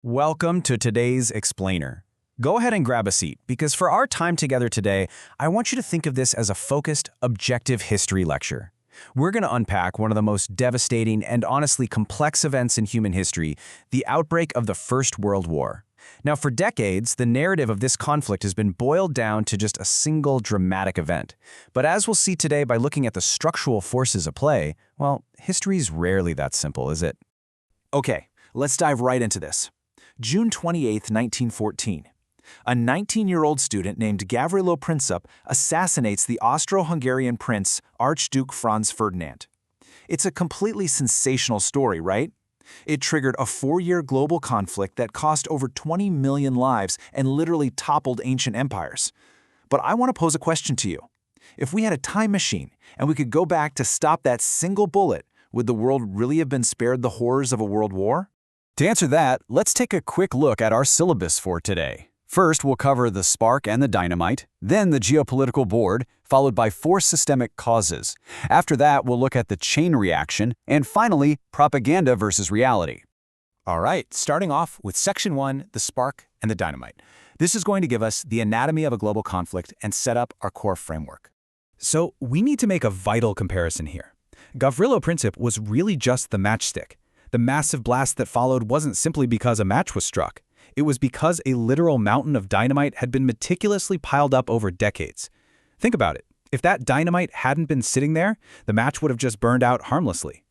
Welcome to today's Explainer. Go ahead and grab a seat, because for our time together today, I want you to think of this as a focused, objective history lecture. We're going to unpack one of the most devastating and honestly complex events in human history, the outbreak of the First World War. Now, for decades, the narrative of this conflict has been boiled down to just a single dramatic event. But as we'll see today by looking at the structural forces at play, well, history's rarely that simple, is it? Okay, let's dive right into this. June 28, 1914. A 19-year-old student named Gavrilo Princip assassinates the Austro-Hungarian prince, Archduke Franz Ferdinand. It's a completely sensational story, right? It triggered a 4-year global conflict that cost over 20 million lives and literally toppled ancient empires. But I want to pose a question to you. If we had a time machine and we could go back to stop that single bullet, would the world really have been spared the horrors of a world war? To answer that, let's take a quick look at our syllabus for today. First, we'll cover the spark and the dynamite, then the geopolitical board, followed by 4 systemic causes. After that, we'll look at the chain reaction, and finally, propaganda versus reality. All right, starting off with Section 1, the spark and the dynamite. This is going to give us the anatomy of a global conflict and set up our core framework. So we need to make a vital comparison here. Gavrilo Princip was really just the matchstick. The massive blast that followed wasn't simply because a match was struck. It was because a literal mountain of dynamite had been meticulously piled up over decades. Think about it. If that dynamite hadn't been sitting there, the match would have just burned out harmlessly.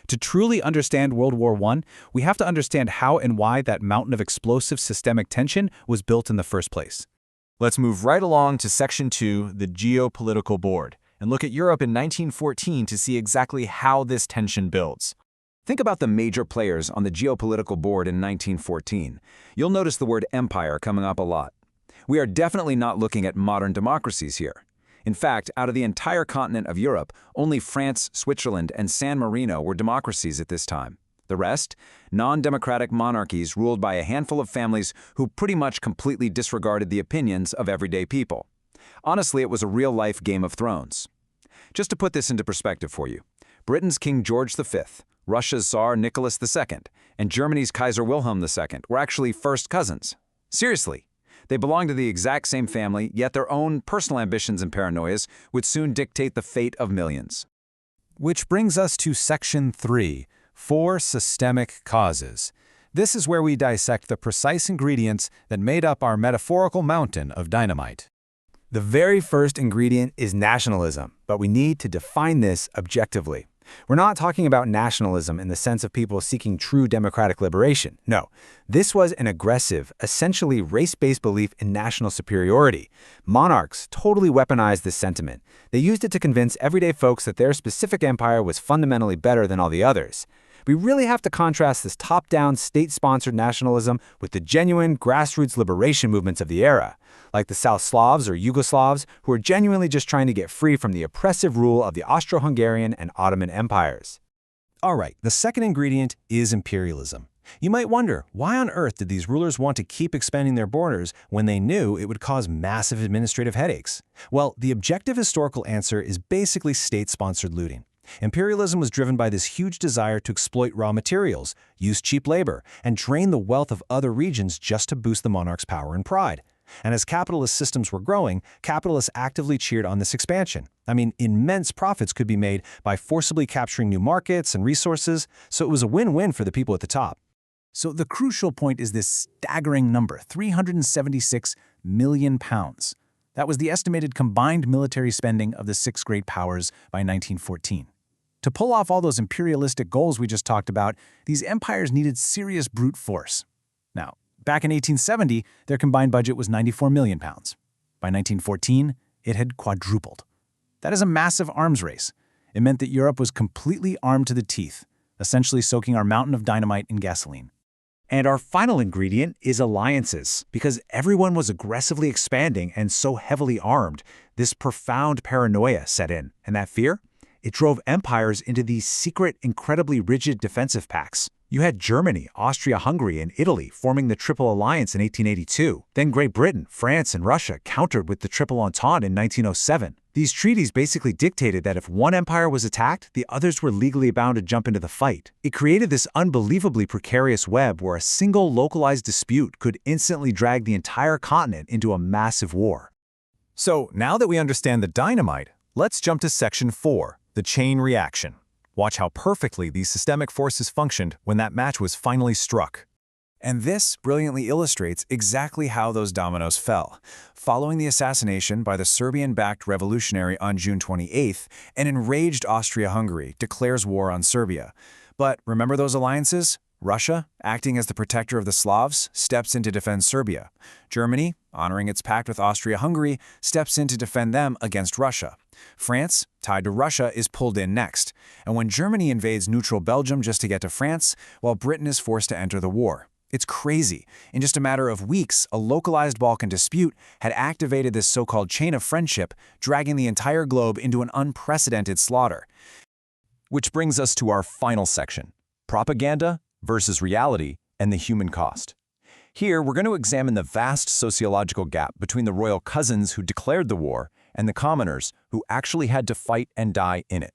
To truly understand World War I, we have to understand how and why that mountain of explosive systemic tension was built in the first place. Let's move right along to Section 2, the geopolitical board, and look at Europe in 1914 to see exactly how this tension builds. Think about the major players on the geopolitical board in 1914. You'll notice the word empire coming up a lot. We are definitely not looking at modern democracies here. In fact, out of the entire continent of Europe, only France, Switzerland, and San Marino were democracies at this time. The rest? Non-democratic monarchies ruled by a handful of families who pretty much completely disregarded the opinions of everyday people. Honestly, it was a real-life Game of Thrones. Just to put this into perspective for you, Britain's King George V, Russia's Tsar Nicholas II, and Germany's Kaiser Wilhelm II were actually first cousins. Seriously, they belonged to the exact same family, yet their own personal ambitions and paranoias would soon dictate the fate of millions. Which brings us to Section 3, 4 systemic causes. This is where we dissect the precise ingredients that made up our metaphorical mountain of dynamite. The very first ingredient is nationalism, but we need to define this objectively. We're not talking about nationalism in the sense of people seeking true democratic liberation. No, this was an aggressive, essentially race-based belief in national superiority. Monarchs totally weaponized this sentiment. They used it to convince everyday folks that their specific empire was fundamentally better than all the others. We really have to contrast this top-down, state-sponsored nationalism with the genuine grassroots liberation movements of the era, like the South Slavs or Yugoslavs, who are genuinely just trying to get free from the oppressive rule of the Austro-Hungarian and Ottoman empires. All right, the second ingredient is imperialism. You might wonder, why on earth did these rulers want to keep expanding their borders when they knew it would cause massive administrative headaches? Well, the objective historical answer is basically state-sponsored looting. Imperialism was driven by this huge desire to exploit raw materials, use cheap labor, and drain the wealth of other regions just to boost the monarch's power and pride. And as capitalist systems were growing, capitalists actively cheered on this expansion. I mean, immense profits could be made by forcibly capturing new markets and resources, so it was a win-win for the people at the top. So the crucial point is this staggering number, 376 million pounds. That was the estimated combined military spending of the 6 great powers by 1914. To pull off all those imperialistic goals we just talked about, these empires needed serious brute force. Now, back in 1870, their combined budget was 94 million pounds. By 1914, it had quadrupled. That is a massive arms race. It meant that Europe was completely armed to the teeth, essentially soaking our mountain of dynamite in gasoline. And our final ingredient is alliances. Because everyone was aggressively expanding and so heavily armed, this profound paranoia set in. And that fear? It drove empires into these secret, incredibly rigid defensive pacts. You had Germany, Austria-Hungary, and Italy forming the Triple Alliance in 1882. Then Great Britain, France, and Russia countered with the Triple Entente in 1907. These treaties basically dictated that if one empire was attacked, the others were legally bound to jump into the fight. It created this unbelievably precarious web where a single localized dispute could instantly drag the entire continent into a massive war. So now that we understand the dynamite, let's jump to Section 4, the chain reaction. Watch how perfectly these systemic forces functioned when that match was finally struck. And this brilliantly illustrates exactly how those dominoes fell. Following the assassination by the Serbian-backed revolutionary on June 28th, an enraged Austria-Hungary declares war on Serbia. But remember those alliances? Russia, acting as the protector of the Slavs, steps in to defend Serbia. Germany, honoring its pact with Austria-Hungary, steps in to defend them against Russia. France, tied to Russia, is pulled in next. And when Germany invades neutral Belgium just to get to France, while Britain is forced to enter the war. It's crazy. In just a matter of weeks, a localized Balkan dispute had activated this so-called chain of friendship, dragging the entire globe into an unprecedented slaughter. Which brings us to our final section, propaganda versus reality and the human cost. Here, we're going to examine the vast sociological gap between the royal cousins who declared the war and the commoners who actually had to fight and die in it.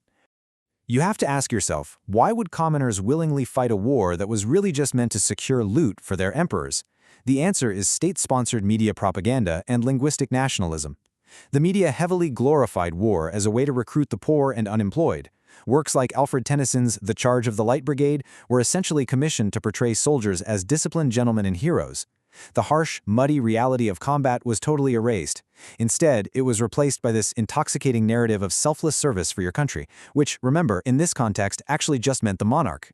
You have to ask yourself, why would commoners willingly fight a war that was really just meant to secure loot for their emperors? The answer is state-sponsored media propaganda and linguistic nationalism. The media heavily glorified war as a way to recruit the poor and unemployed. Works like Alfred Tennyson's The Charge of the Light Brigade were essentially commissioned to portray soldiers as disciplined gentlemen and heroes. The harsh, muddy reality of combat was totally erased. Instead, it was replaced by this intoxicating narrative of selfless service for your country, which, remember, in this context actually just meant the monarch.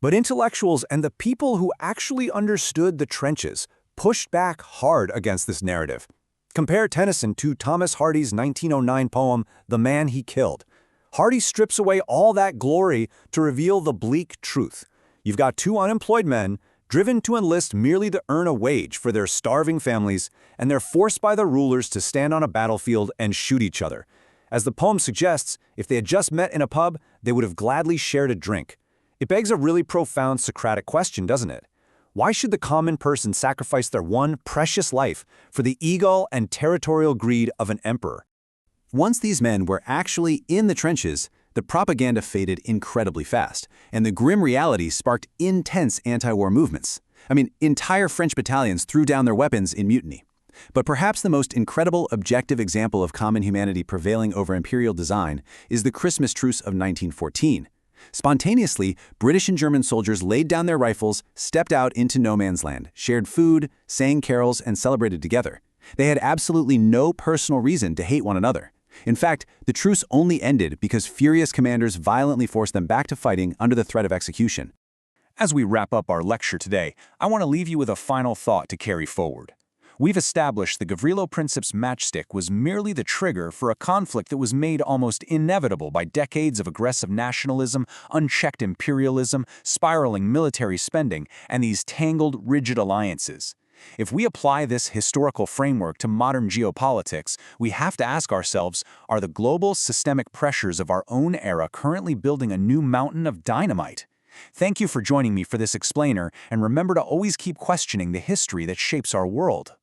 But intellectuals and the people who actually understood the trenches pushed back hard against this narrative. Compare Tennyson to Thomas Hardy's 1909 poem, The Man He Killed. Hardy strips away all that glory to reveal the bleak truth. You've got two unemployed men, driven to enlist merely to earn a wage for their starving families, and they're forced by the rulers to stand on a battlefield and shoot each other. As the poem suggests, if they had just met in a pub, they would have gladly shared a drink. It begs a really profound Socratic question, doesn't it? Why should the common person sacrifice their one precious life for the ego and territorial greed of an emperor? Once these men were actually in the trenches, the propaganda faded incredibly fast, and the grim reality sparked intense anti-war movements. Entire French battalions threw down their weapons in mutiny. But perhaps the most incredible objective example of common humanity prevailing over imperial design is the Christmas Truce of 1914. Spontaneously, British and German soldiers laid down their rifles, stepped out into no man's land, shared food, sang carols, and celebrated together. They had absolutely no personal reason to hate one another. In fact, the truce only ended because furious commanders violently forced them back to fighting under the threat of execution. As we wrap up our lecture today, I want to leave you with a final thought to carry forward. We've established the Gavrilo Princip's matchstick was merely the trigger for a conflict that was made almost inevitable by decades of aggressive nationalism, unchecked imperialism, spiraling military spending, and these tangled, rigid alliances. If we apply this historical framework to modern geopolitics, we have to ask ourselves, are the global systemic pressures of our own era currently building a new mountain of dynamite? Thank you for joining me for this explainer, and remember to always keep questioning the history that shapes our world.